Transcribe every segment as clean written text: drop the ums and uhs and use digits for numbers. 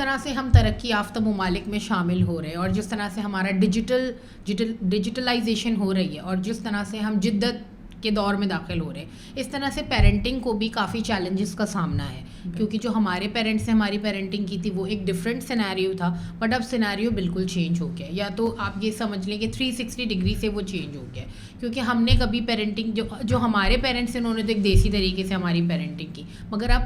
طرح سے ہم ترقی یافتہ ممالک میں شامل ہو رہے ہیں اور جس طرح سے ہمارا ڈیجیٹلائزیشن ہو رہی ہے اور جس طرح سے ہم جدت کے دور میں داخل ہو رہے ہیں, اس طرح سے پیرنٹنگ کو بھی کافی چیلنجز کا سامنا ہے, کیونکہ جو ہمارے پیرنٹس نے ہماری پیرنٹنگ کی تھی وہ ایک ڈفرینٹ سیناریو تھا, بٹ اب سیناریو بالکل چینج ہو گیا, یا تو آپ یہ سمجھ لیں کہ 360 ڈگری سے وہ چینج ہو گیا, کیونکہ ہم نے کبھی پیرنٹنگ جو ہمارے پیرنٹس انہوں نے تو ایک دیسی طریقے سے ہماری پیرنٹنگ کی, مگر اب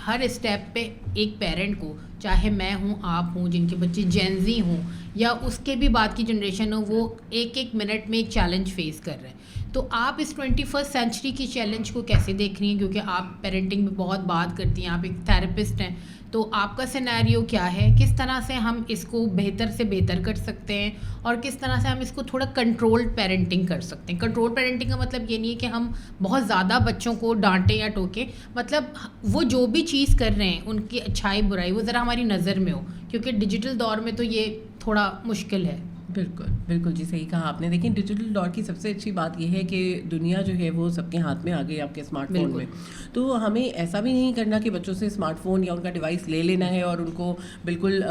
ہر اسٹیپ پہ ایک پیرنٹ کو, چاہے میں ہوں آپ ہوں جن کے بچے جینزی ہوں یا اس کے بھی بعد کی جنریشن ہو, وہ ایک منٹ میں ایک چیلنج فیس کر رہے ہیں. تو آپ اس 21st سینچری کی چیلنج کو کیسے دیکھ رہی ہیں, کیونکہ آپ پیرنٹنگ میں بہت بات کرتی ہیں, آپ ایک تھراپسٹ ہیں, تو آپ کا سیناریو کیا ہے, کس طرح سے ہم اس کو بہتر سے بہتر کر سکتے ہیں اور کس طرح سے ہم اس کو تھوڑا کنٹرولڈ پیرنٹنگ کر سکتے ہیں. کنٹرول پیرنٹنگ کا مطلب یہ نہیں ہے کہ ہم بہت زیادہ بچوں کو ڈانٹیں یا ٹوکیں, مطلب وہ جو بھی چیز کر رہے ہیں ان کی اچھائی برائی وہ ذرا ہماری نظر میں ہو, کیونکہ ڈیجیٹل دور میں تو یہ تھوڑا مشکل ہے. بالکل بالکل جی, صحیح کہا آپ نے. دیکھیں ڈیجیٹل دور کی سب سے اچھی بات یہ ہے کہ دنیا جو ہے وہ سب کے ہاتھ میں آ گئی آپ کے اسمارٹ فون میں, تو ہمیں ایسا بھی نہیں کرنا کہ بچوں سے اسمارٹ فون یا ان کا ڈیوائس لے لینا ہے اور ان کو بالکل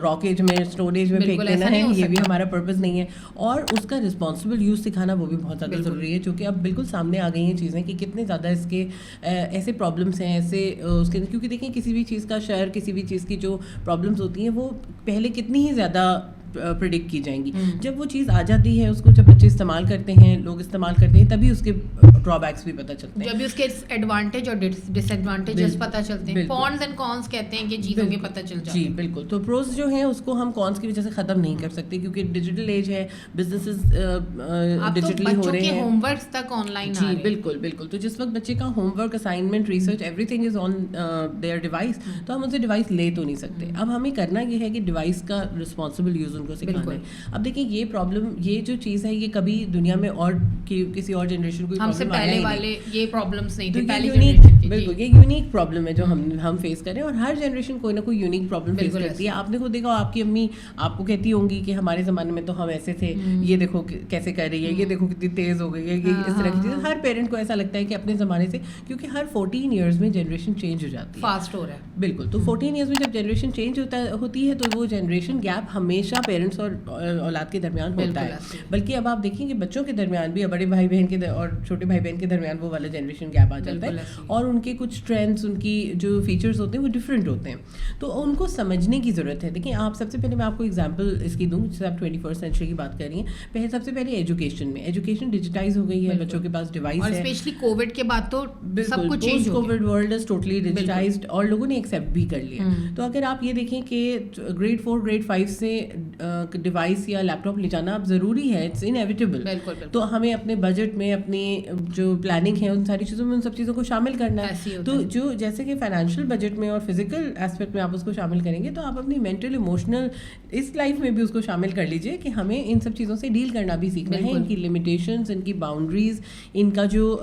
راکیج میں اسٹوریج میں پھینک دینا ہے, یہ بھی ہمارا پرپز نہیں ہے. اور اس کا رسپانسبل یوز سکھانا وہ بھی بہت زیادہ ضروری ہے, چونکہ اب بالکل سامنے آ گئی ہیں چیزیں کہ کتنے زیادہ اس کے ایسے پرابلمس ہیں ایسے اس کے, کیونکہ دیکھیں کسی بھی چیز کا شہر, کسی بھی چیز کی جو پرابلمس ہوتی ہیں وہ پہلے کتنی ہی زیادہ پریڈکٹ کی جائیں گی. جب وہ چیز آ جاتی ہے, اس کو جب بچے استعمال کرتے ہیں, لوگ استعمال کرتے ہیں, تبھی اس کے ڈرا بیکس بھی پتہ چلتے ہیں, جب اس کے ایڈوانٹیج اور ڈس ایڈوانٹیجز پتہ چلتے ہیں, پرونز اینڈ کونس کہتے ہیں کہ چیزوں کے پتہ چل جاتے ہیں. جی بالکل. تو پروز جو ہیں اس کو ہم کونس کی وجہ سے ختم نہیں کر سکتے, کیونکہ ڈیجیٹل ایج ہے, بزنسز ڈیجیٹلی ہو رہے ہیں, ہوم ورکس تک آن لائن. جی بالکل بالکل. تو جس وقت بچے کا homework, assignment, research, everything is on their device, تو ہم ان سے ڈیوائس لے تو نہیں سکتے. اب ہمیں کرنا یہ ہے کہ ڈیوائس کا رسپانسبل یوز ان کو سکھانا ہے. اب دیکھیں یہ پرابلم, یہ جو چیز ہے یہ کبھی دنیا میں اور کسی اور جنریشن کو ہم سے پہلے والے یہ پرابلمس نہیں تھے, بالکل یہ یونیک پرابلم ہے جو ہم فیس کریں, اور ہر جنریشن کوئی نہ کوئی یونیک پرابلم فیس کرتی ہے. آپ نے خود دیکھا, آپ کی امی آپ کو کہتی ہوں گی کہ ہمارے زمانے میں تو ہم ایسے تھے, یہ دیکھو کیسے کر رہی ہے, یہ دیکھو کتنی تیز ہو گئی ہے, یہ اس طرح کی چیز. ہر پیرنٹ کو ایسا لگتا ہے کہ اپنے زمانے سے, کیونکہ ہر 14 ایئرز میں جنریشن چینج ہو جاتی ہے, فاسٹ ہو رہا ہے. بالکل. تو 14 ایئرز میں جب جنریشن چینج ہوتی ہے تو وہ جنریشن گیپ ہمیشہ پیرنٹس اور اولاد کے درمیان ہوتا ہے. بلکہ اب آپ دیکھیں کہ بچوں کے درمیان بھی, بڑے بھائی بہن کے اور چھوٹے بھائی بہن کے درمیان وہ والا جنریشن گیپ آ جاتا ہے, اور ان کے کچھ ٹرینڈس, ان کی جو فیچرز ہوتے ہیں وہ ڈفرینٹ ہوتے ہیں, تو ان کو سمجھنے کی ضرورت ہے. دیکھیں آپ, سب سے پہلے میں آپ کو ایگزامپل اس کی دوں, جیسے آپ 21st سینچری کی بات کر رہی ہیں. سب سے پہلے ایجوکیشن میں, ایجوکیشن ڈیجیٹائز ہو گئی ہے, بچوں کے پاس ڈیوائس ہے, اور اسپیشلی کووڈ کے بعد تو سب کچھ چینج ہو گیا. Covid world is totally digitised, اور لوگوں نے ایکسیپٹ بھی کر لیا. تو اگر آپ یہ دیکھیں کہ گریڈ 4 گریڈ 5 سے ڈیوائس یا لیپ ٹاپ لے جانا اب ضروری ہے, اٹس انیویٹیبل. تو ہمیں اپنے بجٹ میں, اپنی جو پلاننگ ہے ان ساری چیزوں میں ان سب چیزوں کو شامل کرنا ہے. تو جو جیسے کہ فائنینشیل بجٹ میں اور فزیکل ایسپیکٹ میں آپ اس کو شامل کریں گے, تو آپ اپنی مینٹل ایموشنل اس لائف میں بھی اس کو شامل کر لیجئے کہ ہمیں ان سب چیزوں سے ڈیل کرنا بھی سیکھنا ہے. ان کی لمیٹیشنز, ان کی باؤنڈریز, ان کا جو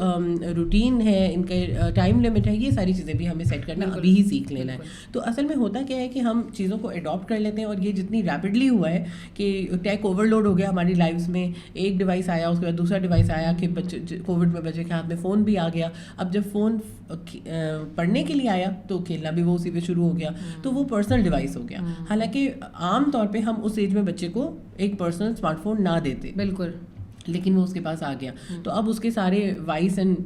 روٹین ہے, ان کا ٹائم لمٹ ہے, یہ ساری چیزیں بھی ہمیں سیٹ کرنا ابھی ہی سیکھ لینا ہے. تو اصل میں ہوتا کیا ہے کہ ہم چیزوں کو اڈاپٹ کر لیتے ہیں, اور یہ جتنی ریپڈلی ہوا ہے کہ ٹیک اوور لوڈ ہو گیا ہماری لائفس میں. ایک ڈیوائس آیا, اس کے بعد دوسرا ڈیوائس آیا, کہ کووڈ میں بچے کے ہاتھ میں فون بھی آ گیا. اب جب فون پڑھنے کے لیے آیا تو کھیلنا بھی وہ اسی پہ شروع ہو گیا, تو وہ پرسنل ڈیوائس ہو گیا. حالانکہ عام طور پہ ہم اس ایج میں بچے کو ایک پرسنل اسمارٹ فون نہ دیتے, بالکل, لیکن وہ اس کے پاس آ گیا. تو اب اس کے سارے وائس اینڈ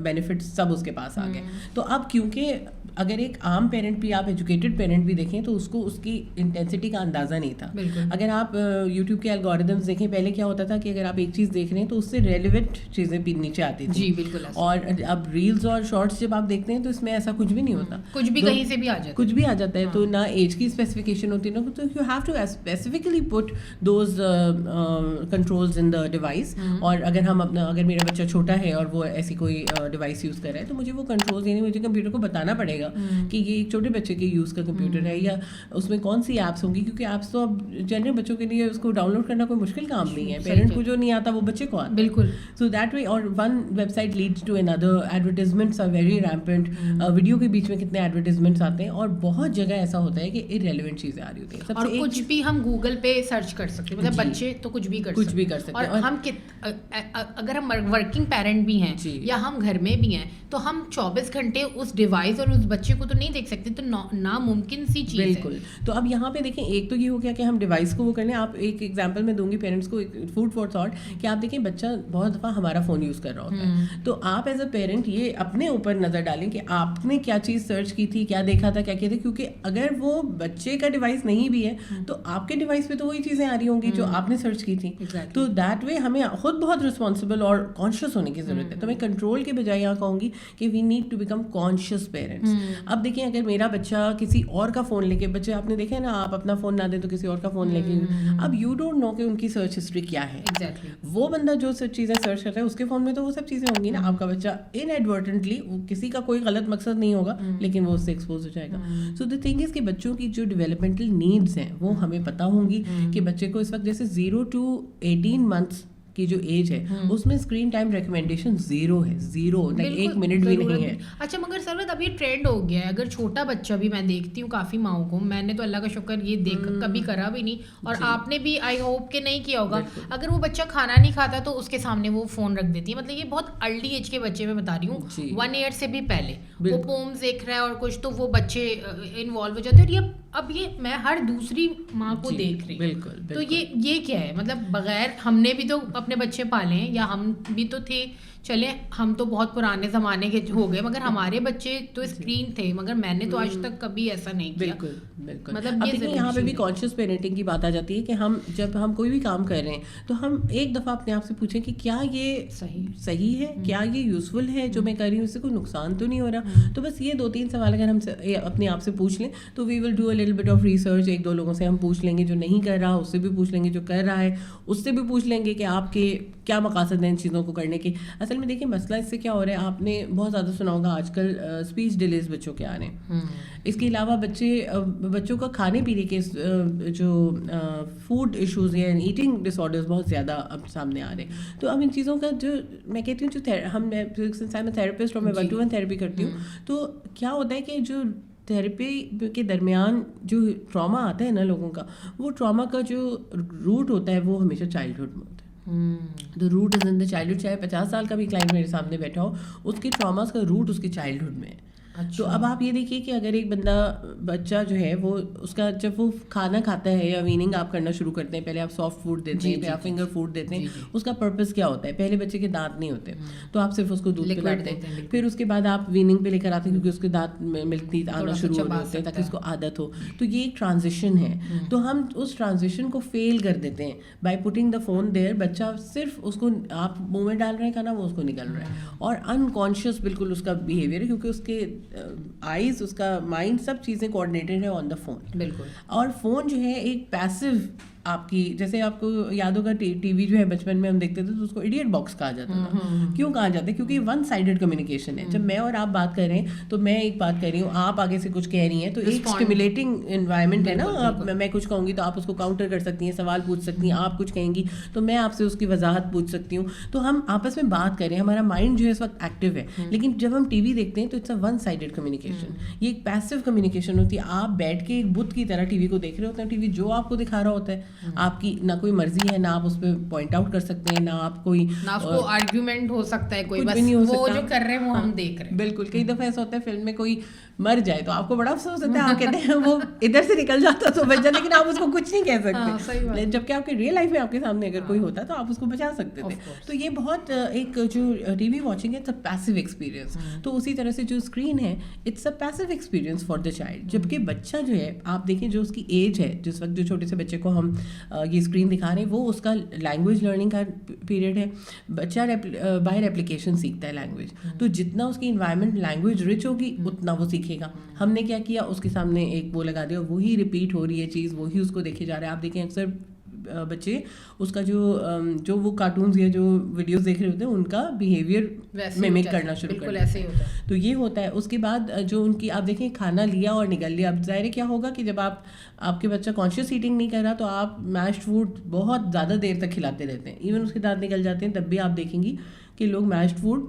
بینیفٹس سب اس کے پاس آ گئے. تو اب کیونکہ اگر ایک عام پیرنٹ بھی, آپ ایجوکیٹڈ پیرنٹ بھی دیکھیں تو اس کو اس کی انٹینسٹی کا اندازہ نہیں تھا. اگر آپ یوٹیوب کے الگوریدمس دیکھیں, پہلے کیا ہوتا تھا کہ اگر آپ ایک چیز دیکھ رہے ہیں تو اس سے ریلیونٹ چیزیں بھی نیچے آتی تھیں. جی بالکل. اور اب ریلز اور شارٹس جب آپ دیکھتے ہیں تو اس میں ایسا کچھ بھی نہیں ہوتا, کچھ بھی کہیں سے بھی آ جاتا ہے, کچھ بھی آ جاتا ہے. تو نہ ایج کی اسپیسیفکیشن ہوتی ہے, تو you have to specifically put those controls in the device. اور اگر میرا بچہ چھوٹا ہے اور وہ ایسی کوئی ڈیوائس یوز کر رہا ہے, تو مجھے وہ کنٹرولز, یعنی مجھے کمپیوٹر کو بتانا پڑے گا کہ یہ ایک چھوٹے بچے کے یوز کا کمپیوٹر ہے, یا اس میں کون سی ایپس ہوں گی, کیونکہ ایپس تو اب جنرل بچوں کے لیے اس کو ڈاؤن لوڈ کرنا کوئی مشکل کام نہیں ہے. پیرنٹ کو جو نہیں آتا وہ بچے کو آتا. بالکل. سو دیٹ وے, اور one website leads to اندر. Advertisements are very rampant, video کے بیچ میں کتنے ایڈورٹیزمنٹس آتے ہیں, اور بہت جگہ ایسا ہوتا ہے کہ ارریلیونٹ چیزیں آ رہی ہوتی ہیں. اور کچھ بھی ہم گوگل پہ سرچ کر سکتے ہیں, مطلب بچے تو کچھ بھی کر سکتے ہیں. اور ہم اگر ہم ورکنگ پیرنٹ بھی ہیں یا ہم گھر میں بھی ہیں تو ہم 24 گھنٹے اس ڈیوائس اور اس بچے کو تو نہیں دیکھ سکتے, تو ناممکن سی چیز ہے. بالکل. تو اب یہاں پہ دیکھیں ایک تو یہ ہو گیا کہ ہم ڈیوائس کو وہ کر لیں. آپ ایک ایگزامپل میں دوں گی پیرنٹس کو, فوڈ فار تھاٹ, کہ آپ دیکھیں بچہ بہت دفعہ ہمارا فون یوز کر رہا ہوتا ہے, تو آپ ایز اے پیرنٹ یہ اپنے اوپر نظر ڈالیں کہ آپ نے کیا چیز سرچ کی تھی, کیا دیکھا تھا, کیا کیا تھا, کیونکہ اگر وہ بچے کا ڈیوائس نہیں بھی ہے تو آپ کے ڈیوائس پہ تو وہی چیزیں آ رہی ہوں گی جو آپ نے سرچ کی تھی. تو دیٹ وے ہمیں خود بہت رسپانسبل اور کانشیس ہونے کی ضرورت ہے. تو میں کنٹرول کے بجائے یہاں کہوں گی کہ we need to become conscious parents. اب دیکھیں اگر میرا بچہ کسی اور کا فون لے کے, بچے آپ نے دیکھا نا آپ اپنا فون نہ دیں تو کسی اور کا فون لے کے, اب یو ڈونٹ نو کہ ان کی سرچ ہسٹری کیا ہے. وہ بندہ جو سب چیزیں سرچ کرتا ہے اس کے فون میں تو وہ سب چیزیں ہوں گی نا. آپ کا بچہ ان ایڈورٹنٹلی, کسی کا کوئی غلط مقصد نہیں ہوگا لیکن وہ اس سے ایکسپوز ہو جائے گا. سو دی تھنگ از کہ بچوں کی جو ڈیولپمنٹل نیڈس ہیں وہ ہمیں پتہ ہوں گی کہ بچے کو اس وقت جیسے 0 to 18 months کی جو ایج ہے اس میں اسکرین ٹائم ریکمینڈیشن 0 ہے, 0, 1 منٹ بھی نہیں ہے. اچھا مگر سروت اب یہ ٹرینڈ ہو گیا ہے, اگر چھوٹا بچہ بھی, میں دیکھتی ہوں کافی ماؤں کو, میں نے تو اللہ کا شکر یہ دیکھ کبھی کرا بھی نہیں, اور آپ نے بھی آئی ہوپ کہ نہیں کیا ہوگا, اگر وہ بچہ کھانا نہیں کھاتا تو اس کے سامنے وہ فون رکھ دیتی ہے. مطلب یہ بہت ارلی ایج کے بچے میں بتا رہی ہوں, 1 year سے بھی پہلے وہ پومز دیکھ رہا ہے اور کچھ, تو وہ بچے انوالو ہو جاتے ہیں. اور اب یہ میں ہر دوسری ماں کو دیکھ رہی ہوں. بالکل. تو یہ کیا ہے, مطلب بغیر, ہم نے بھی تو اپنے بچے پالے ہیں, یا ہم بھی تو تھے, چلیں ہم تو بہت پرانے زمانے کے ہو گئے, مگر ہمارے بچے تو اسکرین تھے, مگر میں نے تو آج تک کبھی ایسا نہیں کیا. بالکل. مطلب یہاں پہ بھی کانشیس پیرنٹنگ کی بات آ جاتی ہے کہ جب ہم کوئی بھی کام کر رہے ہیں تو ہم ایک دفعہ اپنے آپ سے پوچھیں کہ کیا یہ صحیح ہے, کیا یہ یوزفل ہے جو میں کر رہی ہوں, اس سے کوئی نقصان تو نہیں ہو رہا. تو بس یہ 2-3 سوال اگر ہم اپنے آپ سے پوچھ لیں تو we will do a little bit of research. 1-2 لوگوں سے ہم پوچھ لیں گے, جو نہیں کر رہا اس سے بھی پوچھ لیں گے, جو کر رہا ہے اس سے بھی پوچھ لیں گے کہ آپ کے کیا مقاصد ہیں ان چیزوں کو کرنے کے. اصل میں دیکھیں مسئلہ اس سے کیا ہو رہا ہے, آپ نے بہت زیادہ سنا ہوگا آج کل اسپیچ ڈیلیز بچوں کے آ رہے ہیں. اس کے علاوہ بچوں کا کھانے پینے کے جو فوڈ ایشوز ہیں, ایٹنگ ڈس آرڈرز بہت زیادہ اب سامنے آ رہے ہیں. تو اب ان چیزوں کا جو میں کہتی ہوں, جو میں تھراپسٹ اور میں 1-to-1 تھراپی کرتی ہوں, تو کیا ہوتا ہے کہ جو تھراپی کے درمیان جو ٹراما آتا ہے نا لوگوں کا, وہ ٹراما کا جو روٹ ہوتا ہے وہ ہمیشہ چائلڈہڈ میں ہوتا ہے. The root is in the childhood. چاہے 50 سال کا بھی کلائنٹ میرے سامنے بیٹھا ہو, اس کے ٹراماز کا روٹ اس کے چائلڈہڈ میں ہے. تو اب آپ یہ دیکھیے کہ اگر ایک بچہ جو ہے وہ اس کا جب وہ کھانا کھاتا ہے یا ویننگ آپ کرنا شروع کرتے ہیں, پہلے آپ سافٹ فوڈ دیتے ہیں, پھر آپ فنگر فوڈ دیتے ہیں, اس کا پرپز کیا ہوتا ہے, پہلے بچے کے دانت نہیں ہوتے تو آپ صرف اس کو دودھ پلاتے ہیں, پھر اس کے بعد آپ ویننگ پہ لے کر آتے ہیں کیونکہ اس کے دانت ملک ٹیتھ آنا شروع ہو جاتے ہیں تاکہ اس کو عادت ہو. تو یہ ایک ٹرانزیشن ہے, تو ہم اس ٹرانزیشن کو فیل کر دیتے ہیں by putting the phone there. بچہ صرف اس کو آپ منہ میں ڈال رہے ہیں کھانا, وہ اس کو نکل رہا ہے, اور انکانشیس بالکل اس کا بیہیویئر ہے کیونکہ اس کے آئیز, اس کا مائنڈ, سب چیزیں کوآرڈینیٹڈ ہے آن دا فون. بالکل. اور فون جو ہے ایک پیسو آپ کی, جیسے آپ کو یاد ہوگا ٹی وی جو ہے بچپن میں ہم دیکھتے تھے تو اس کو ایڈیٹ باکس کہا جاتا تھا. کیوں کہا جاتا ہے؟ کیونکہ ون سائڈڈ کمیونیکیشن ہے. جب میں اور آپ بات کر رہے ہیں تو میں ایک بات کر رہی ہوں, آپ آگے سے کچھ کہہ رہی ہیں, تو ایک اسٹیمولیٹنگ انوائرمنٹ ہے نا. میں کچھ کہوں گی تو آپ اس کو کاؤنٹر کر سکتی ہیں, سوال پوچھ سکتی ہیں, آپ کچھ کہیں گی تو میں آپ سے اس کی وضاحت پوچھ سکتی ہوں. تو ہم آپس میں بات کریں, ہمارا مائنڈ جو ہے اس وقت ایکٹیو ہے. لیکن جب ہم ٹی وی دیکھتے ہیں تو it's a one sided communication. یہ ایک پیسو کمیونیکیشن ہوتی ہے. آپ بیٹھ کے ایک بت کی طرح ٹی وی کو دیکھ رہے ہوتے ہیں, ٹی وی جو آپ کو دکھا رہا ہوتا ہے, آپ کی نہ کوئی مرضی ہے, نہ آپ اس پہ پوائنٹ آؤٹ کر سکتے ہیں, نہ آپ کوئی, نہ اس کو آرگیومنٹ ہو سکتا ہے, کوئی بس وہ جو کر رہے ہیں وہ ہم دیکھ رہے ہیں. بالکل. کئی دفعہ ایسا ہوتا ہے فلم میں کوئی مر جائے تو آپ کو بڑا افسوس ہوتا ہے, آپ کہتے ہیں وہ ادھر سے نکل جاتا تو بچ جاتا, لیکن آپ اس کو کچھ نہیں کہہ سکتے, جبکہ آپ کے ریئل لائف میں آپ کے سامنے اگر کوئی ہوتا تو آپ اس کو بچا سکتے تھے. تو یہ بہت ایک جو ٹی وی واچنگ ہے, اٹس اے پیسو ایکسپیرینس. تو اسی طرح سے جو اسکرین ہے, it's a passive experience for the child. جبکہ بچہ جو ہے, آپ دیکھیں جو اس کی ایج ہے, جس وقت جو چھوٹے سے بچے کو ہم یہ اسکرین دکھا رہے ہیں, وہ اس کا لینگویج لرننگ کا پیریڈ ہے. بچہ باہر ایپلیکیشن سیکھتا ہے لینگویج, تو جتنا اس کی انوائرمنٹ لینگویج رچ ہوگی اتنا وہ سیکھے گا. ہم نے کیا کیا, اس کے سامنے ایک وہ لگا دیا, وہی ریپیٹ ہو رہی ہے چیز, وہی اس کو دیکھے جا رہا ہے. آپ دیکھیں اکثر بچے اس کا جو وہ کارٹونز یا جو ویڈیوز دیکھ رہے ہوتے ہیں ان کا بیہیویئر میمک کرنا شروع کر دیتے ہیں. تو یہ ہوتا ہے. اس کے بعد جو ان کی آپ دیکھیں کھانا لیا اور نگل لیا. اب ظاہر کیا ہوگا کہ جب آپ کے بچہ کانشیس ایٹنگ نہیں کر رہا تو آپ میشڈ فوڈ بہت زیادہ دیر تک کھلاتے رہتے ہیں, ایون اس کے دانت نکل جاتے ہیں, تب بھی آپ دیکھیں گی کہ لوگ میشڈ فوڈ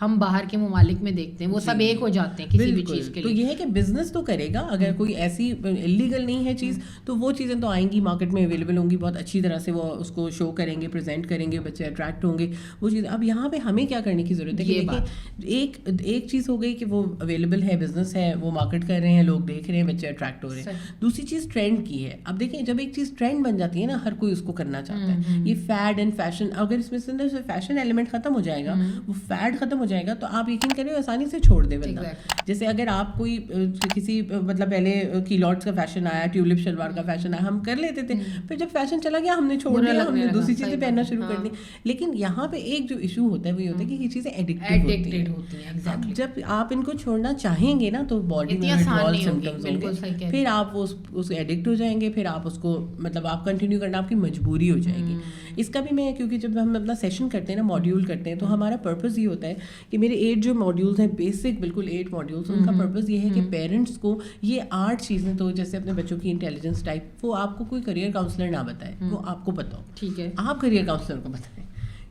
ہم باہر کے ممالک میں دیکھتے ہیں وہ سب ایک ہو جاتے ہیں کسی بھی چیز کے لیے. تو یہ ہے کہ بزنس تو کرے گا, اگر کوئی ایسی انلیگل نہیں ہے چیز تو وہ چیزیں تو آئیں گی, مارکیٹ میں اویلیبل ہوں گی, بہت اچھی طرح سے وہ اس کو شو کریں گے, پریزنٹ کریں گے, بچے اٹریکٹ ہوں گے وہ چیز. اب یہاں پہ ہمیں کیا کرنے کی ضرورت ہے کہ دیکھیں ایک چیز ہو گئی کہ وہ اویلیبل ہے, بزنس ہے, وہ مارکیٹ کر رہے ہیں, لوگ دیکھ رہے ہیں, بچے اٹریکٹ ہو رہے ہیں. دوسری چیز ٹرینڈ کی ہے. اب دیکھیں جب ایک چیز ٹرینڈ بن جاتی ہے نا, ہر کوئی اس کو کرنا چاہتا ہے. یہ فیڈ اینڈ فیشن, اگر اس میں سے فیشن ایلیمنٹ ختم ہو جائے گا, وہ فیڈ ختم ہو جائے گا, تو آپ یقین کریں آسانی سے چھوڑ دیں بندہ. جیسے اگر آپ کوئی کسی مطلب پہلے کیلوٹس کا فیشن آیا, ٹیولپ شلوار کا فیشن آیا, ہم کر لیتے تھے, پھر جب فیشن چلا گیا ہم نے چھوڑ دیا, ہم نے دوسری چیزیں پہننا شروع کر دی. لیکن یہاں پہ ایک جو ایشو ہوتا ہے وہ یہ ہوتا ہے کہ یہ چیزیں ایڈکٹیڈ ہوتی ہیں. جب آپ ان کو چھوڑنا چاہیں گے نا تو باڈی میں ودرول سمپٹمز ہوں گے, پھر آپ اس ایڈکٹ ہو جائیں گے, پھر آپ اس کو مطلب آپ کنٹینیو کرنا آپ کی مجبوری ہو جائے گی. اس کا بھی میں کیونکہ جب ہم اپنا سیشن کرتے ہیں نا, ماڈیول کرتے ہیں, تو ہمارا پرپز یہ ہوتا ہے کہ میرے 8 جو ماڈیولز ہیں, بیسک بالکل 8 ماڈیولز, ان کا پرپز یہ ہے کہ پیرنٹس کو یہ 8 چیزیں, تو جیسے اپنے بچوں کی انٹیلیجنس ٹائپ, وہ آپ کو کوئی کریئر کاؤنسلر نہ بتائے, وہ آپ کو بتاؤ. ٹھیک ہے, آپ کریئر کاؤنسلر کو بتائیں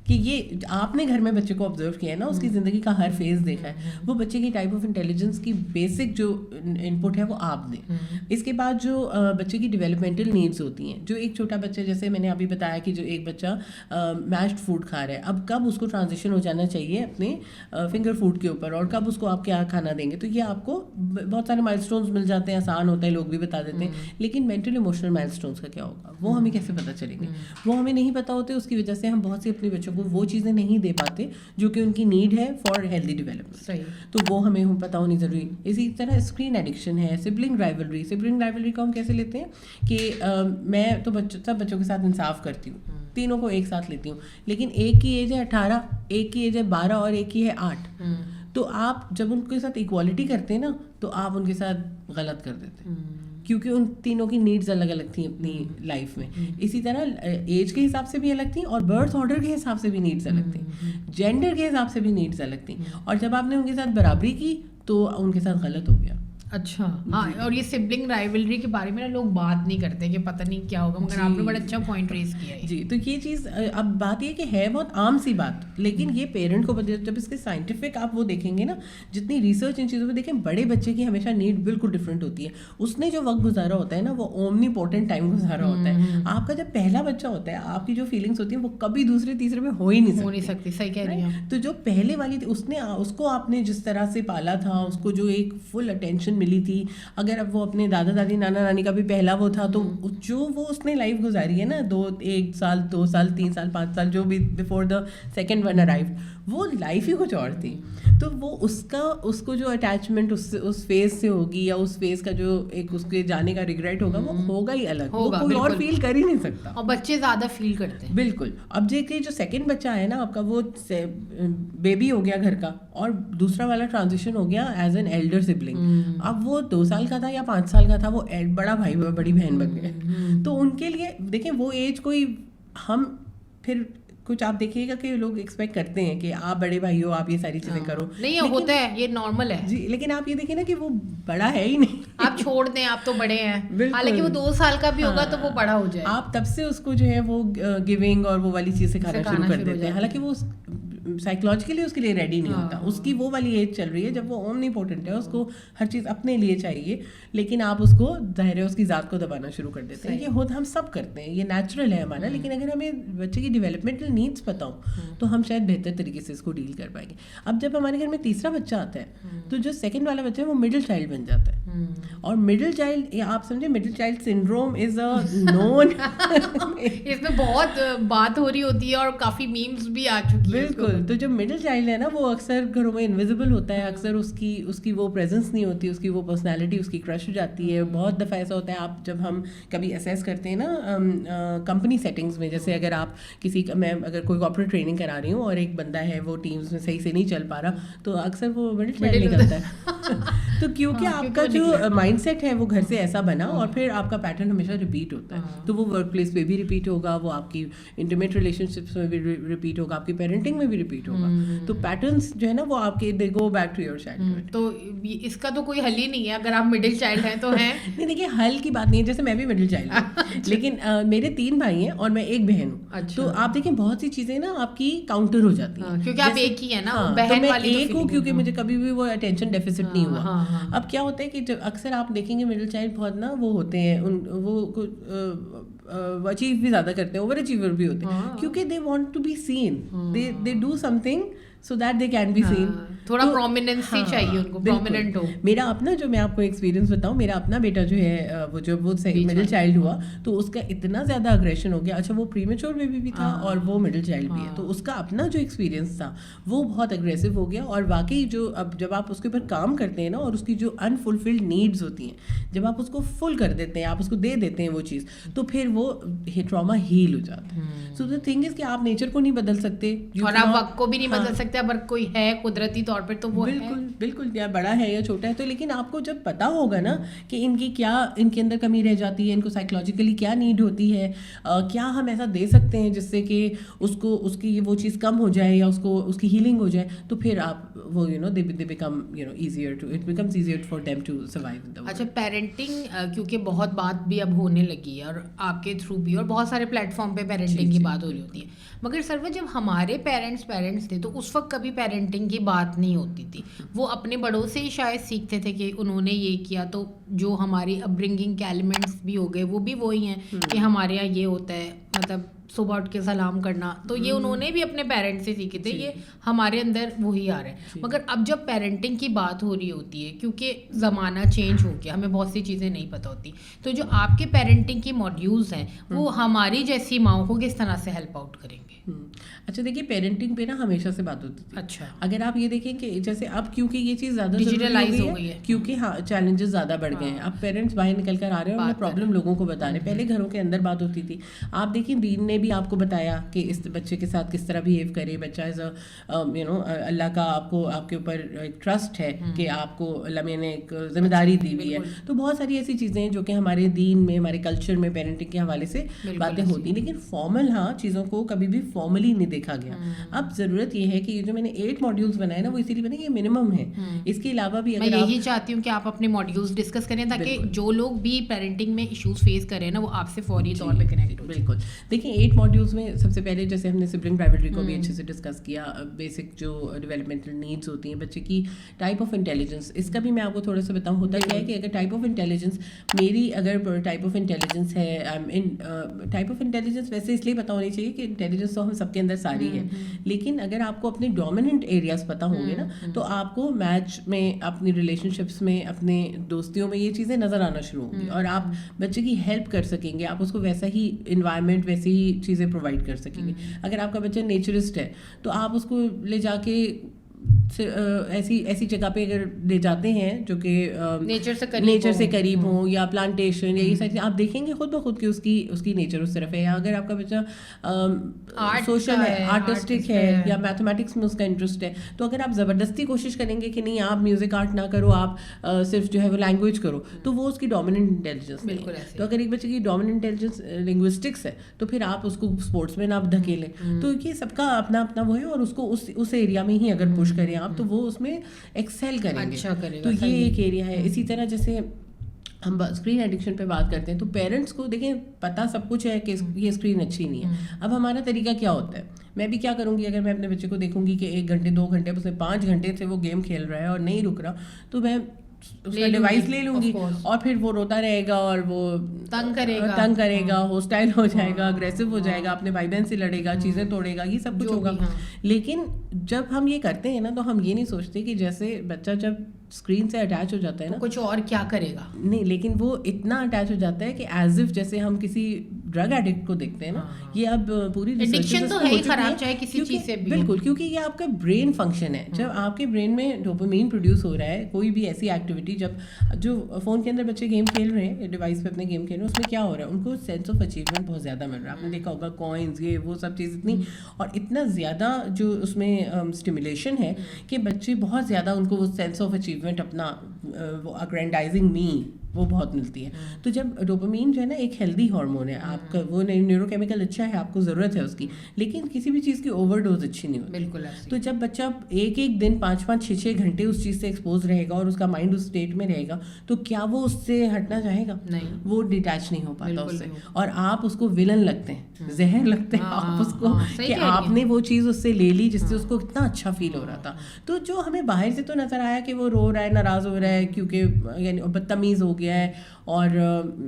کہ یہ آپ نے گھر میں بچے کو آبزرو کیا ہے نا, اس کی زندگی کا ہر فیز دیکھا ہے, وہ بچے کی ٹائپ آف انٹیلیجنس کی بیسک جو انپٹ ہے وہ آپ دیں. اس کے بعد جو بچے کی ڈیولپمنٹل نیڈس ہوتی ہیں, جو ایک چھوٹا بچہ, جیسے میں نے ابھی بتایا کہ جو ایک بچہ میشڈ فوڈ کھا رہا ہے, اب کب اس کو ٹرانزیشن ہو جانا چاہیے اپنے فنگر فوڈ کے اوپر, اور کب اس کو آپ کیا کھانا دیں گے, تو یہ آپ کو بہت سارے مائل اسٹونس مل جاتے ہیں, آسان ہوتا ہے, لوگ بھی بتا دیتے ہیں. لیکن مینٹل ایموشنل مائل اسٹونس کا کیا ہوگا, وہ ہمیں کیسے پتہ چلیں گے, وہ ہمیں نہیں پتہ ہوتے. اس کی وجہ سے ہم بہت سی اپنے بچوں کو وہ چیزیں نہیں دے پاتے جو کہ ان کی نیڈ ہے فار ہیلدی ڈیولپمنٹ, تو وہ ہمیں پتہ ہونی ضروری. اسی طرح اسکرین ایڈکشن ہے, سبلنگ رائیولری کو ہم کیسے لیتے ہیں کہ میں تو سب بچوں کے ساتھ انصاف کرتی ہوں, تینوں کو ایک ساتھ لیتی ہوں, لیکن ایک کی ایج ہے 18, ایک کی ایج ہے 12 اور ایک کی ہے 8, تو آپ جب ان کے ساتھ ایکوالٹی کرتے ہیں نا تو آپ ان کے ساتھ غلط کر دیتے ہیں, کیونکہ ان تینوں کی نیڈز الگ الگ تھیں اپنی لائف میں. اسی طرح ایج کے حساب سے بھی الگ تھیں, اور برتھ آرڈر کے حساب سے بھی نیڈز الگ تھیں, جینڈر کے حساب سے بھی نیڈز الگ تھیں, اور جب آپ نے ان کے ساتھ برابری کی تو ان کے ساتھ غلط ہو گیا. اچھا ہاں, اور یہ سبلنگ رائیولری کے بارے میں لوگ بات نہیں کرتے کہ پتہ نہیں کیا ہوگا, مگر آپ نے بڑا اچھا پوائنٹ ریز کیا ہے. جی, تو یہ چیز اب بات یہ کہ ہے بہت عام سی بات, لیکن یہ پیرنٹ کو جب اس کے سائنٹیفک آپ وہ دیکھیں گے نا, جتنی ریسرچ ان چیزوں پہ دیکھیں, بڑے بچے کی ہمیشہ نیڈ بالکل ڈفرینٹ ہوتی ہے. اس نے جو وقت گزارا ہوتا ہے نا, وہ اومنی پورٹنٹ ٹائم گزارا ہوتا ہے. آپ کا جب پہلا بچہ ہوتا ہے, آپ کی جو فیلنگس ہوتی ہیں وہ کبھی دوسرے تیسرے میں ہو ہی نہیں سکتی. صحیح کہہ رہی ہیں. تو جو پہلے والی تھی, اس کو آپ نے جس طرح سے پالا تھا, اس کو جو ایک فل اٹینشن ملی تھی, اگر اب وہ اپنے دادا دادی نانا نانی کا بھی پہلا وہ تھا, تو جو وہ اس نے لائف گزاری ہے نا, 1 سال 2 سال 3 سال 5 سال جو بھی before the second one arrived, وہ لائف ہی کچھ اور تھی. تو وہ اس کو جو اٹیچمنٹ اس فیز سے ہوگی, یا اس فیز کا جو ایک اس کے جانے کا ریگریٹ ہوگا, وہ ہوگا ہی الگ, وہ کوئی اور فیل کر ہی نہیں سکتا. اور بچے زیادہ فیل کرتے ہیں. بالکل. اب دیکھیے جو سیکنڈ بچہ ہے نا آپ کا, وہ بیبی ہو گیا گھر کا, اور دوسرا والا ٹرانزیشن ہو گیا ایز این ایلڈر سبلنگ. اب وہ 2 سال کا تھا یا 5 سال کا تھا, وہ بڑا بھائی بڑی بہن بن گئے. تو ان کے لیے دیکھیں وہ ایج کوئی, ہم پھر کچھ آپ دیکھیے گا کہ لوگ ایکسپیکٹ کرتے ہیں کہ آپ بڑے بھائی ہو, آپ یہ ساری چیزیں کرو. نہیں, ہوتا ہے, یہ نارمل ہے. جی, لیکن آپ یہ دیکھیں نا کہ وہ بڑا ہے ہی نہیں, آپ چھوڑ دیں, آپ تو بڑے ہیں. حالانکہ وہ 2 سال کا بھی ہوگا تو وہ بڑا ہو جائے. آپ تب سے اس کو جو ہے وہ گیونگ اور وہ والی چیز سکھانا شروع کر دیتے ہیں, حالانکہ وہ سائیکولوجیکلی اس کے لیے ریڈی نہیں ہوتا. اس کی وہ والی ایج چل رہی ہے جب وہ اومنی پورٹنٹ ہے, اس کو ہر چیز اپنے لیے چاہیے, لیکن آپ اس کو ظاہر ہے اس کی ذات کو دبانا شروع کر دیتے ہیں. یہ ہم سب کرتے ہیں, یہ نیچرل ہے ہمارا. لیکن اگر ہمیں بچے کی ڈیولپمنٹل نیڈس پتہ ہوں تو ہم شاید بہتر طریقے سے اس کو ڈیل کر پائیں گے. اب جب ہمارے گھر میں تیسرا بچہ آتا ہے, تو جو سیکنڈ والا بچہ ہے وہ مڈل چائلڈ بن جاتا ہے. اور مڈل چائلڈ, آپ سمجھے, مڈل چائلڈ سنڈروم از اے نون. اس میں بہت بات ہو رہی ہوتی ہے اور کافی میمز بھی آ چکی ہیں. بالکل. تو جو مڈل چائلڈ ہے نا, وہ اکثر گھروں میں انویزیبل ہوتا ہے, اکثر اس کی وہ پریزنس نہیں ہوتی, اس کی وہ پرسنالٹی اس کی کرش ہو جاتی ہے. بہت دفعہ ایسا ہوتا ہے, آپ جب ہم کبھی اسیس کرتے ہیں نا کمپنی سیٹنگز میں, جیسے اگر آپ میں اگر کوئی کارپوریٹ ٹریننگ کرا رہی ہوں اور ایک بندہ ہے وہ ٹیمز میں صحیح سے نہیں چل پا رہا, تو اکثر وہ مڈل چائلڈ نکلتا ہے. تو کیونکہ آپ کا جو مائنڈ سیٹ ہے وہ گھر سے ایسا بنا اور پھر آپ کا پیٹرن ہمیشہ ریپیٹ ہوتا ہے, تو وہ ورک پلیس پہ بھی ریپیٹ ہوگا, وہ آپ کی انٹیمیٹ ریلیشن شپس میں بھی ریپیٹ ہوگا, آپ کی پیرنٹنگ میں بھی ریپیٹ ہوگا. تو پیٹرنس جو ہے نا وہ آپ کے دے go back to your childhood. تو اس کا تو کوئی حل ہی نہیں ہے اگر آپ مڈل چائلڈ ہیں تو ہیں. نہیں دیکھیے حل کی بات نہیں ہے, جیسے میں بھی مڈل چائلڈ ہوں لیکن میرے 3 بھائی ہیں اور میں ایک بہن ہوں. تو آپ دیکھیں بہت سی چیزیں نا آپ کی کاؤنٹر ہو جاتی ہیں کیونکہ آپ ایک ہی ہیں نا, بہن والی ایک ہوں کیونکہ مجھے کبھی بھی وہ اٹینشن ڈیفیسٹ نہیں ہوا. اب کیا ہوتا ہے کہ جب اکثر آپ دیکھیں گے مڈل چائلڈ بہت نا وہ ہوتے ہیں, وہ اچیو بھی زیادہ کرتے ہیں, اوور اچیور بھی ہوتے ہیں, کیونکہ they want to be seen, they do something so that they can be seen. تھوڑا پرومیننس ہی چاہیے ان کو, پرومیننٹ ہو. میرا اپنا جو میں آپ کو ایکسپیرینس بتاؤں, میرا اپنا بیٹا جو ہے وہ جب وہ مڈل چائلڈ ہوا تو اس کا اتنا زیادہ اگریشن ہو گیا. اچھا وہ پری میچور بیبی بھی تھا اور وہ مڈل چائلڈ بھی ہے, تو اس کا اپنا جو ایکسپیرینس تھا وہ بہت اگریسو ہو گیا. اور واقعی جو اب جب آپ اس کے اوپر کام کرتے ہیں نا اور اس کی جو انفلفلڈ نیڈز ہوتی ہیں جب آپ اس کو فل کر دیتے ہیں, آپ اس کو دے دیتے ہیں وہ چیز, تو پھر وہ ٹراما ہیل ہو جاتا ہے. سو دا تھنگ از کہ آپ نیچر کو نہیں بدل سکتے اور آپ وقت کو بھی نہیں بدل سکتے, اگر کوئی ہے قدرتی طور پر تو وہ بالکل یا بڑا ہے یا چھوٹا ہے. تو لیکن آپ کو جب پتا ہوگا نا کہ ان کی کیا ان کے اندر کمی رہ جاتی ہے, ان کو سائیکولوجیکلی کیا نیڈ ہوتی ہے, کیا ہم ایسا دے سکتے ہیں جس سے کہ اس کو اس کی وہ چیز کم ہو جائے یا اس کی ہیلنگ ہو جائے, تو پھر آپ وہ they become easier to it becomes easier for them to survive. اچھا پیرنٹنگ کیونکہ بہت بات بھی اب ہونے لگی ہے اور آپ کے تھرو بھی, اور بہت سارے پلیٹ فارم پہ پیرنٹنگ کی بات ہو رہی ہوتی ہے, مگر سرور جب ہمارے پیرنٹس تھے تو اس وقت کبھی پیرنٹنگ کی بات نہیں ہوتی تھی. وہ اپنے بڑوں سے ہی شاید سیکھتے تھے کہ انہوں نے یہ کیا, تو جو ہماری اپ برنگنگ کے ایلیمنٹس بھی ہو گئے وہ بھی وہی ہیں کہ ہمارے یہاں یہ ہوتا ہے, مطلب صبح اٹھ کے سلام کرنا, تو یہ انہوں نے بھی اپنے پیرنٹس سے سیکھے تھے, یہ ہمارے اندر وہی آ رہا ہے. مگر اب جب پیرنٹنگ کی بات ہو رہی ہوتی ہے, کیونکہ زمانہ چینج ہو گیا, ہمیں بہت سی چیزیں نہیں پتہ ہوتی, تو جو آپ کے پیرنٹنگ کی ماڈیولز ہیں وہ ہماری جیسی ماؤں کو کس طرح سے ہیلپ آؤٹ کریں گے؟ اچھا دیکھیے پیرنٹنگ پہ نا ہمیشہ سے بات ہوتی تھی. اچھا اگر آپ یہ دیکھیں کہ جیسے اب کیونکہ یہ چیز زیادہ ڈیجیٹلائز ہو گئی ہے, کیونکہ ہاں چیلنجز زیادہ بڑھ گئے ہیں, اب پیرنٹس باہر نکل کر آ رہے ہیں اور پرابلم لوگوں کو بتا رہے ہیں. پہلے گھروں کے اندر بات ہوتی تھی. آپ دیکھیں دین نے بھی آپ کو بتایا کہ اس بچے کے ساتھ کس طرح بیہیو کرے. بچہ ایز اللہ کا آپ کے اوپر ایک ٹرسٹ ہے کہ آپ کو اللہ نے ایک ذمہ داری دی ہوئی ہے. تو بہت ساری ایسی چیزیں ہیں جو کہ ہمارے دین میں, ہمارے کلچر میں پیرنٹنگ کے حوالے سے باتیں ہوتی ہیں, لیکن فارمل ہاں چیزوں کو کبھی بھی فارملی نہیں دیکھا گیا. اب ضرورت یہ ہے کہ یہ جو میں نے 8 ماڈیولز بنائے نا وہ اسی لیے بنے یہ منیمم ہے. اس کے علاوہ بھی میں یہی چاہتی ہوں کہ آپ اپنے ماڈیولز ڈسکس کریں تاکہ جو لوگ بھی پیرنٹنگ میں ایشوز فیس کر رہے ہیں نا وہ آپ سے فوری طور پہ کنیکٹ ہو. بالکل دیکھیں 8 ماڈیولز میں سب سے پہلے جیسے ہم نے سبلنگ رائولری کو بھی اچھے سے ڈسکس کیا, بیسک جو ڈیولپمنٹل نیڈس ہوتی ہیں بچے کی, ٹائپ آف انٹیلیجنس, اس کا بھی میں آپ کو تھوڑا سا بتاؤں. ہوتا کیا ہے کہ اگر ٹائپ آف انٹیلیجنس میری اگر ٹائپ آف انٹیلیجنس ہے, ٹائپ آف انٹیلیجنس ویسے اس لیے پتہ ہونی چاہیے کہ انٹیلیجنس تو ہم سب کے اندر ساری ہے, لیکن اگر آپ کو اپنے ڈومیننٹ ایریاز پتہ ہوں گے نا تو آپ کو میچ میں, اپنی ریلیشن شپس میں, اپنے دوستیوں میں یہ چیزیں نظر آنا شروع ہوں گی اور آپ بچے کی ہیلپ کر سکیں گے. آپ اس کو ویسا ہی انوائرمنٹ, ویسے ہی چیزیں پرووائڈ کر سکیں گے. اگر آپ کا بچہ نیچرسٹ ہے تو آپ اس کو لے جا کے ایسی جگہ پہ اگر لے جاتے ہیں جو کہ نیچر سے قریب ہوں, یا پلانٹیشن یا یہ ساری آپ دیکھیں گے خود بخود کہ اس کی نیچر اس طرف ہے. یا اگر آپ کا بچہ سوشل ہے, آرٹسٹک ہے, یا میتھمیٹکس میں اس کا انٹرسٹ ہے, تو اگر آپ زبردستی کوشش کریں گے کہ نہیں آپ میوزک آرٹ نہ کرو, آپ صرف جو ہے وہ لینگویج کرو, تو وہ اس کی ڈومیننٹ انٹیلیجنس ہے. تو اگر ایک بچے کی ڈومیننٹ انٹیلیجنس لنگوسٹکس ہے تو پھر آپ اس کو اسپورٹس میں نہ آپ دھکیلیں. تو یہ سب کا اپنا اپنا وہ ہے, اور اس کو اس ایریا میں ہی اگر پش کریں آپ تو وہ اس میں ایکسیل کریں گے. تو یہ ایک ایریا ہے. اسی طرح جیسے ہم اسکرین ایڈکشن پہ بات کرتے ہیں تو پیرنٹس کو دیکھیں پتہ سب کچھ ہے کہ یہ اسکرین اچھی نہیں ہے. اب ہمارا طریقہ کیا ہوتا ہے, میں بھی کیا کروں گی, اگر میں اپنے بچے کو دیکھوں گی کہ 1 گھنٹے 2 گھنٹے اس نے 5 گھنٹے سے وہ گیم کھیل رہا ہے اور نہیں رک رہا, تو میں اس کا ڈیوائس لے لوں گی اور پھر وہ روتا رہے گا اور وہ تنگ کرے گا, ہوسٹائل ہو جائے گا, اگریسو ہو جائے گا, اپنے بھائی بہن سے لڑے گا, چیزیں توڑے گا, یہ سب کچھ ہوگا. لیکن جب ہم یہ کرتے ہیں نا تو ہم یہ نہیں سوچتے کہ جیسے بچہ جب اسکرین سے اٹیچ ہو جاتا ہے نا کچھ اور کیا کرے گا, نہیں, لیکن وہ اتنا اٹیچ ہو جاتا ہے کہ ایز اف جیسے ہم کسی ڈرگ ایڈکٹ کو دیکھتے ہیں نا, یہ اب پوری ایڈکشن تو ہے ہی خراب, چاہے کسی چیز سے بھی. بالکل, کیونکہ یہ آپ کا برین فنکشن ہے. جب آپ کے برین میں ڈوپامین پروڈیوس ہو رہا ہے, کوئی بھی ایسی ایکٹیویٹی, جب جو فون کے اندر بچے گیم کھیل رہے ہیں, ڈیوائس پہ اپنے گیم کھیل رہے ہیں, اس میں کیا ہو رہا ہے, ان کو سینس آف اچیومنٹ بہت زیادہ مل رہا ہے. آپ نے دیکھا ہوگا کوائنز, یہ وہ سب چیز اتنی, اور اتنا زیادہ جو اس میں اسٹیمولیشن ہے کہ بچے بہت زیادہ, ان کو وہ سینس آف اچیومنٹ, اپنا وہ اگرینڈائزنگ می, وہ بہت ملتی ہے. تو جب ڈوپامین جو ہے نا ایک ہیلدی ہارمون ہے, آپ کا وہ نیورو کیمیکل اچھا ہے, آپ کو ضرورت ہے اس کی, لیکن کسی بھی چیز کی اوور ڈوز اچھی نہیں ہوتی. بالکل. تو جب بچہ ایک دن 5-6 گھنٹے اس چیز سے ایکسپوز رہے گا اور اس کا مائنڈ اس اسٹیٹ میں رہے گا, تو کیا وہ اس سے ہٹنا چاہے گا؟ نہیں, وہ ڈیٹیچ نہیں ہو پاتا اس سے, اور آپ اس کو ولن لگتے ہیں, زہر لگتے ہیں آپ اس کو, کہ آپ نے وہ چیز اس سے لے لی جس سے اس کو اتنا اچھا فیل ہو رہا تھا. تو جو ہمیں باہر سے تو نظر آیا کہ وہ رو رہا ہے, ناراض ہو رہا ہے, کیونکہ یعنی بدتمیز ہو گیا ہے اور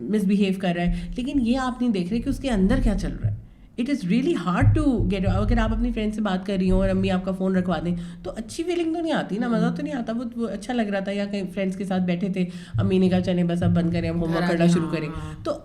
مس بیہیو کر رہا ہے, لیکن یہ آپ نہیں دیکھ رہے کہ اس کے اندر کیا چل رہا ہے. It is really hard to get. اگر آپ اپنی فرینڈ سے بات کر رہی ہوں اور امی آپ کا فون رکھوا دیں, تو اچھی فیلنگ تو نہیں آتی نا, مزہ تو نہیں آتا. وہ اچھا لگ رہا تھا, یا کہیں فرینڈس کے ساتھ بیٹھے تھے, امی نے کہا چلیں بس اب بند کریں, اب ہوم ورک کرنا شروع کریں, تو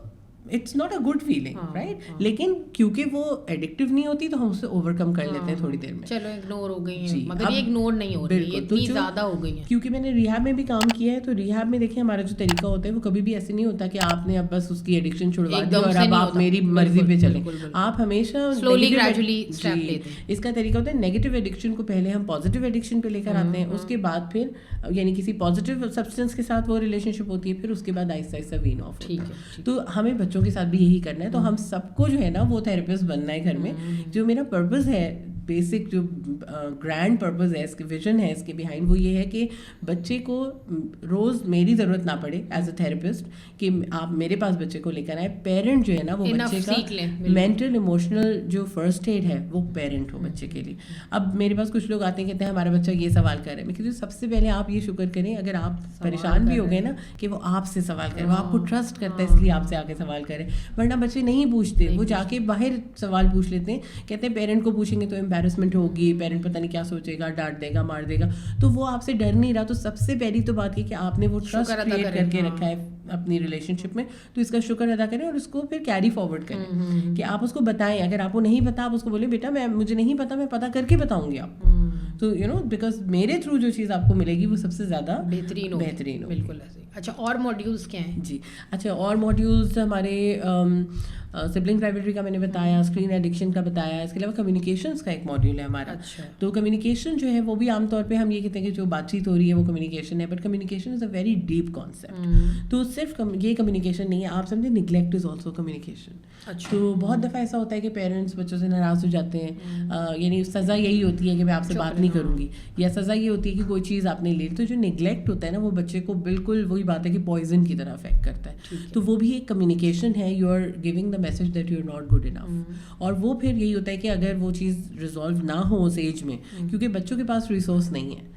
it's not a good feeling, right. لیکن کیونکہ وہ ایڈکٹیو نہیں ہوتی, تو ہم اسے اوور کم کر لیتے ہیں تھوڑی دیر میں. چلو اگنور ہو گئی ہیں, مگر یہ اگنور نہیں ہو رہی, اتنی زیادہ ہو گئی ہیں. کیونکہ میں نے ریہاب میں بھی کام کیا ہے, تو ریہاب میں دیکھیں ہمارا جو طریقہ ہوتا ہے وہ کبھی بھی ایسے نہیں ہوتا کہ آپ نے اب بس اس کی ایڈکشن چھڑوا دی اور اب آپ میری مرضی پہ چلیں. آپ ہمیشہ سلولی گریجولی اسٹیپ لیتے ہیں. اس کا طریقہ ہوتا ہے نیگیٹو ایڈکشن کو پہلے ہم پازیٹیو ایڈکشن پہ لے کر آتے ہیں, اس کے بعد پھر یعنی کسی پازیٹیو سبسٹینس کے ساتھ وہ ریلیشن شپ ہوتی ہے, پھر اس کے بعد آہستہ آہستہ وین آف ہوتا ہے. تو ہمیں بچوں کے ساتھ بھی یہی کرنا ہے. تو ہم سب کو جو ہے نا وہ تھراپسٹ بننا ہے گھر میں. جو میرا پرپز ہے, بیسک جو گرینڈ پرپز ہے, اس کے ویژن ہے اس کے بیہائنڈ, وہ یہ ہے کہ بچے کو روز میری ضرورت نہ پڑے ایز اے تھراپسٹ کہ آپ میرے پاس بچے کو لے کر آئے. پیرنٹ جو ہے نا وہ بچے کا مینٹل ایموشنل جو فرسٹ ایڈ ہے وہ پیرنٹ ہو بچے کے لیے. اب میرے پاس کچھ لوگ آتے ہیں, کہتے ہیں ہمارا بچہ یہ سوال کر رہا ہے. میں کہتی ہوں سب سے پہلے آپ یہ شکر کریں اگر آپ پریشان بھی ہو گئے نا کہ وہ آپ سے سوال کرے, وہ آپ کو ٹرسٹ کرتا ہے اس لیے آپ سے آ کے سوال کرے. ورنہ بچے نہیں پوچھتے, وہ جا کے باہر سوال پوچھ لیتے ہیں, کہتے ہیں پیرنٹ کو پوچھیں گے تو امبیرسمنٹ ہوگی, پیرنٹ پتہ نہیں کیا سوچے گا, ڈانٹ دے گا, مار دے گا. تو وہ آپ سے ڈر نہیں رہا. تو سب سے پہلی تو بات یہ کہ آپ نے وہ ٹرسٹ کریٹ کر کے رکھا ہے اپنی ریلیشن شپ میں, تو اس کا شکر ادا کریں اور اس کو پھر کیری فارورڈ کریں کہ آپ اس کو بتائیں. اگر آپ کو نہیں پتا, آپ اس کو بولیں بیٹا مجھے نہیں پتا, میں پتا کر کے بتاؤں گی آپ کو. تو یو نو بیکاز میرے تھرو جو چیز آپ کو ملے گی وہ سب سے زیادہ بہترین ہو. بالکل ایسے. اچھا, اور ماڈیولس کیا ہیں؟ جی اچھا, اور ماڈیولس ہمارے سبلنگ رائولری کا میں نے بتایا, اسکرین ایڈکشن کا بتایا, اس کے علاوہ کمیونیکیشنس کا ایک ماڈیول ہے ہمارا. تو کمیونیکیشن جو ہے وہ بھی عام طور پہ ہم یہ کہتے ہیں کہ جو بات چیت ہو رہی ہے وہ کمیونیکیشن ہے, but communication is a very deep concept. تو صرف یہ کمیونیکیشن نہیں ہے, آپ سمجھیں نیگلیکٹ از آلسو کمیونیکیشن. تو بہت دفعہ ایسا ہوتا ہے کہ پیرنٹس بچوں سے ناراض ہو جاتے ہیں, یعنی سزا یہی ہوتی ہے کہ میں آپ سے بات نہیں کروں گی, یا سزا یہ ہوتی ہے کہ کوئی چیز آپ نے لی. تو جو نیگلیکٹ ہوتا ہے نا وہ بچے کو بالکل وہی بات ہے کہ پوائزن کی طرح افیکٹ کرتا ہے. تو وہ بھی ایک کمیونیکیشن ہے, you are giving the message that you are not good enough. اور وہ پھر یہی ہوتا ہے کہ اگر وہ چیز ریزالو نہ ہو اس ایج میں, کیونکہ بچوں کے پاس ریسورس نہیں ہے,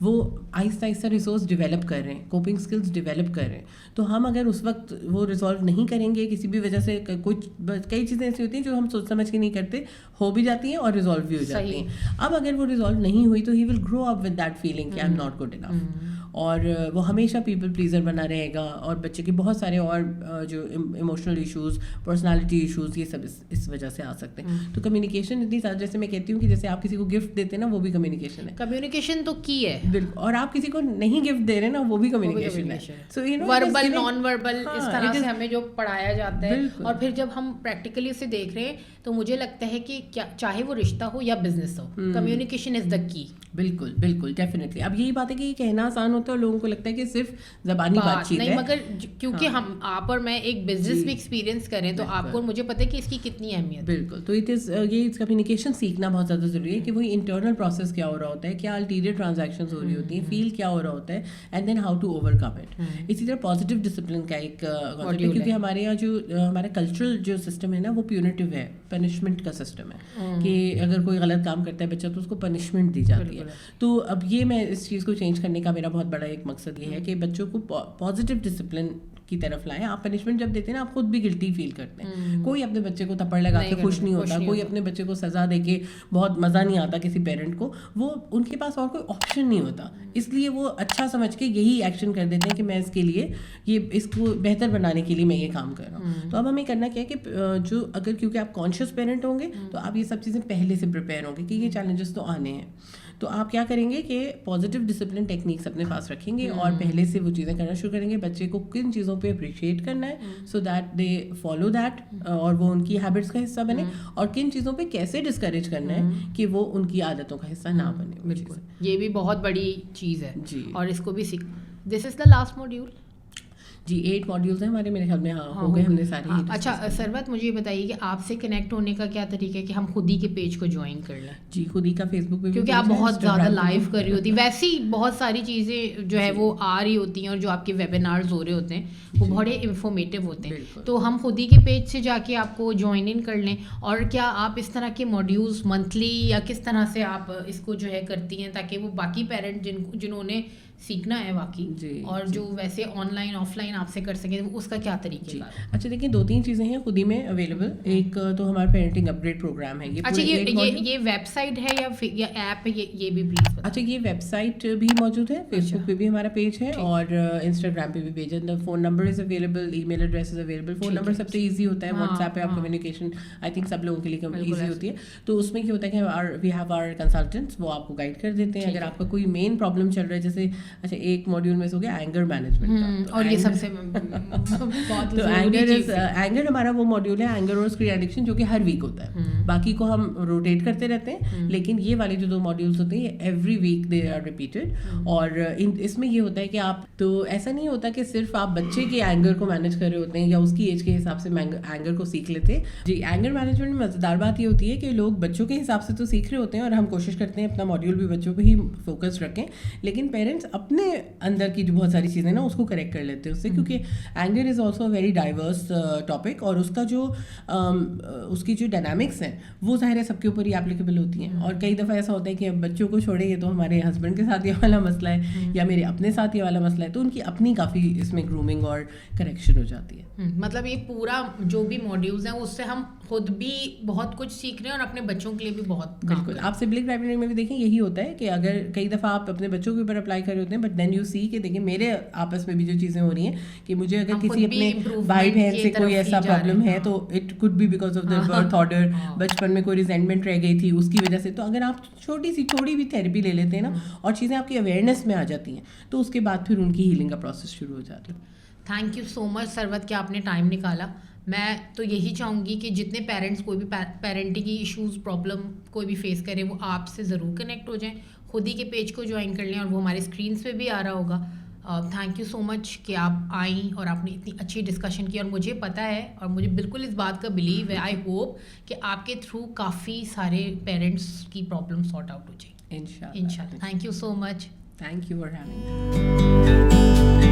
وہ آہستہ آہستہ ریسورس ڈیولپ کر رہے ہیں, کوپنگ اسکلس ڈیولپ کر رہے ہیں. تو ہم اگر اس وقت وہ ریزالو نہیں کریں گے کسی بھی وجہ سے, کئی چیزیں ایسی ہوتی ہیں جو ہم سوچ سمجھ کے نہیں کرتے, ہو بھی جاتی ہیں اور ریزالو بھی ہو جاتی ہیں. اب اگر وہ ریزالو نہیں ہوئی تو ہی ول گرو اپ ود دیٹ فیلنگ کہ I am not good enough, اور وہ ہمیشہ پیپل پلیزر بنا رہے گا. اور بچے کے بہت سارے اور جو ایموشنل ایشوز, پرسنالٹی ایشوز, یہ سب اس وجہ سے آ سکتے ہیں. تو کمیونیکیشن اتنی زیادہ, جیسے میں کہتی ہوں کہ جیسے آپ کسی کو گفٹ دیتے ہیں نا وہ بھی کمیونیکیشن ہے. کمیونیکیشن تو کی ہے بالکل, اور آپ کسی کو نہیں گفٹ دے رہے نا وہ بھی کمیونیکیشن ہے. So you know verbal non verbal اس طرح سے ہمیں جو پڑھایا جاتا ہے, اور پھر جب ہم پریکٹیکلی اسے دیکھ رہے ہیں تو مجھے لگتا ہے کہ چاہے وہ رشتہ ہو یا بزنس ہو, کمیونیکیشن از دا کی. بالکل بالکل ڈیفینیٹلی. اب یہی بات ہے کہ یہ کہنا آسان ہوتا ہے اور لوگوں کو لگتا ہے کہ صرف زبانی بات چیت ہے, مگر کیونکہ ہم آپ اور میں ایک بزنس بھی ایکسپیرینس کریں تو آپ کو مجھے پتہ ہے کہ اس کی کتنی اہمیت. بالکل. تو اٹ از یہ کمیونیکیشن سیکھنا بہت زیادہ ضروری ہے کہ وہی انٹرنل پروسیس کیا ہو رہا ہوتا ہے, کیا الٹیریئر ٹرانزیکشنز ہو رہی ہوتی ہیں, فیل کیا ہو رہا ہوتا ہے, and then how to overcome it. اسی طرح پازیٹیو ڈسپلن کا ایک کانسیپٹ ہے, کیونکہ ہمارے یہاں جو ہمارا کلچرل جو سسٹم ہے نا وہ پیونیٹیو ہے, پنشمنٹ کا سسٹم ہے کہ اگر کوئی غلط کام کرتا ہے بچہ تو اس کو پنشمنٹ دی جاتی ہے. تو اب یہ میں اس چیز کو چینج کرنے کا میرا بہت بڑا ایک مقصد یہ ہے کہ بچوں کو پازیٹیو ڈسپلن کی طرف لائیں. آپ پنشمنٹ جب دیتے ہیں نا آپ خود بھی گلٹی فیل کرتے ہیں. کوئی اپنے بچے کو تھپڑ لگا کے خوش نہیں ہوتا, کوئی اپنے بچے کو سزا دے کے بہت مزہ نہیں آتا کسی پیرنٹ کو. وہ ان کے پاس اور کوئی آپشن نہیں ہوتا, اس لیے وہ اچھا سمجھ کے یہی ایکشن کر دیتے ہیں کہ میں اس کے لیے اس کو بہتر بنانے کے لیے میں یہ کام کر رہا ہوں. تو اب ہمیں کرنا کیا ہے کہ جو اگر کیونکہ آپ کانشیس پیرنٹ ہوں گے تو آپ یہ سب چیزیں پہلے سے پریپیئر ہوں گے کہ یہ چیلنجز تو آنے ہیں. تو آپ کیا کریں گے کہ پازیٹیو ڈسپلن ٹیکنیکس اپنے پاس رکھیں گے اور پہلے سے وہ چیزیں کرنا شروع کریں گے. بچے کو کن چیزوں پہ اپریشیٹ کرنا ہے so that they follow that اور وہ ان کی ہیبٹس کا حصہ بنے, اور کن چیزوں پہ کیسے ڈسکریج کرنا ہے کہ وہ ان کی عادتوں کا حصہ نہ بنے. بالکل, یہ بھی بہت بڑی چیز ہے جی, اور اس کو بھی سیکھ. This is the last module. جی 8 ماڈیولز ہیں ہمارے, میرے خیال میں ہو گئے ہم نے سارے. اچھا سروت, مجھے یہ بتائیے کہ آپ سے کنیکٹ ہونے کا کیا طریقہ ہے کہ ہم خود ہی کے پیج کو جوائن کر لیں؟ جی خود ہی کا فیس بک پہ, کیونکہ آپ بہت زیادہ لائیو کر رہی ہوتی, ویسی بہت ساری چیزیں جو ہے وہ آ رہی ہوتی ہیں, اور جو آپ کے ویبینارز ہو رہے ہوتے ہیں وہ بڑے انفارمیٹیو ہوتے ہیں. تو ہم خود ہی کے پیج سے جا کے آپ کو جوائن ان کر لیں. اور کیا آپ اس طرح کے ماڈیولز منتھلی یا کس طرح سے آپ اس کو جو ہے کرتی ہیں تاکہ وہ باقی پیرنٹ جنہوں نے سیکھنا ہے واقعی اور جو ویسے آن لائن آف لائن آپ سے کر سکیں, اس کا کیا طریقہ ہے؟ اچھا دیکھیں 2-3 چیزیں ہیں خود ہی میں اویلیبل. ایک تو ہمارا پیرنٹنگ اپ گریڈ پروگرام ہے. اچھا یہ ویب سائٹ ہے یا ایپ ہے, یہ بھی پلیز بتائیں. اچھا یہ ویب سائٹ بھی موجود ہے, فیس بک پہ بھی ہمارا پیج ہے اور انسٹاگرام پہ بھی پیج ہے. Phone number is available, email address is available. Phone number سب سے ایزی ہوتا ہے, واٹس ایپ پہ آپ کمیونیکیشن آئی تھنک سب لوگوں کے لیے ایزی ہوتی ہے. تو اس میں کیا ہوتا ہے کہ وی ہیو آور کنسلٹنٹس, وہ آپ کو گائڈ کر دیتے ہیں. اگر آپ کا کوئی مین پرابلم چل رہا ہے, جیسے اچھا ایک ماڈیول میں سے ہو گیا اینگر مینجمنٹ کا, اور یہ سب سے تو اینگر ہمارا وہ ماڈیول ہے اینگر اور اسکرین ایڈکشن, جو کہ ہر ویک ہوتا ہے. باقی کو ہم روٹیٹ کرتے رہتے ہیں, لیکن یہ والے جو 2 ماڈیولس ہوتے ہیں every week they are repeated. اور اس میں یہ ہوتا ہے کہ آپ, تو ایسا نہیں ہوتا کہ صرف آپ بچے کے اینگر کو مینیج کر رہے ہوتے ہیں یا اس کی ایج کے حساب سے اینگر کو سیکھ لیتے ہیں. جی اینگر مینجمنٹ میں مزیدار بات یہ ہوتی ہے کہ لوگ بچوں کے حساب سے تو سیکھ رہے ہوتے ہیں, اور ہم کوشش کرتے ہیں اپنا ماڈیول بھی بچوں پہ ہی فوکس رکھیں, لیکن پیرنٹس اپنے اندر کی جو بہت ساری چیزیں نا اس کو کریکٹ کر لیتے ہیں اس سے, کیونکہ anger is also very diverse topic, اور اس کا جو اس کی جو ڈائنامکس ہیں وہ ظاہر ہے سب کے اوپر ہی اپلیکیبل ہوتی ہیں. اور کئی دفعہ ایسا ہوتا ہے کہ بچوں کو چھوڑیں یہ تو ہمارے ہسبینڈ کے ساتھ یہ والا مسئلہ ہے یا میرے اپنے ساتھ یہ والا مسئلہ ہے, تو ان کی اپنی کافی اس میں گرومنگ اور کریکشن ہو جاتی ہے. مطلب یہ پورا جو بھی ماڈیولز ہیں اس سے ہم خود بھی بہت کچھ سیکھ رہے ہیں اور اپنے بچوں کے لیے بھی بہت. بالکل, آپ سبلنگ رائٹنگ میں بھی دیکھیں یہی ہوتا ہے کہ اگر کئی دفعہ آپ اپنے بچوں کے اوپر اپلائی کر رہے ہوتے ہیں, بٹ دین یو سی کہ دیکھیں میرے آپس میں بھی جو چیزیں ہو رہی ہیں کہ مجھے اگر کسی اپنے بھائی بہن سے کوئی ایسا پرابلم ہے تو it could be because of the birth order, بچپن میں کوئی ریزینٹمنٹ رہ گئی تھی اس کی وجہ سے. تو اگر آپ تھوڑی بھی تھیراپی لے لیتے ہیں نا اور چیزیں آپ کی اویئرنیس میں آ جاتی ہیں, تو اس کے بعد پھر ان کی ہیلنگ کا پروسیس شروع ہو جاتا ہے. تھینک یو سو مچ سروت کہ آپ نے ٹائم نکالا. میں تو یہی چاہوں گی کہ جتنے پیرنٹس کوئی بھی پیرنٹنگ کی ایشوز پرابلم کوئی بھی فیس کرے وہ آپ سے ضرور کنیکٹ ہو جائیں, خود ہی کے پیج کو جوائن کر لیں, اور وہ ہمارے اسکرینس پہ بھی آ رہا ہوگا. تھینک یو سو مچ کہ آپ آئیں اور آپ نے اتنی اچھی ڈسکشن کی, اور مجھے پتہ ہے اور مجھے بالکل اس بات کا بلیو ہے, آئی ہوپ کہ آپ کے تھرو کافی سارے پیرنٹس کی پرابلم سارٹ آؤٹ ہو جائیں انشاءاللہ. Thank you so much. Thank you for having.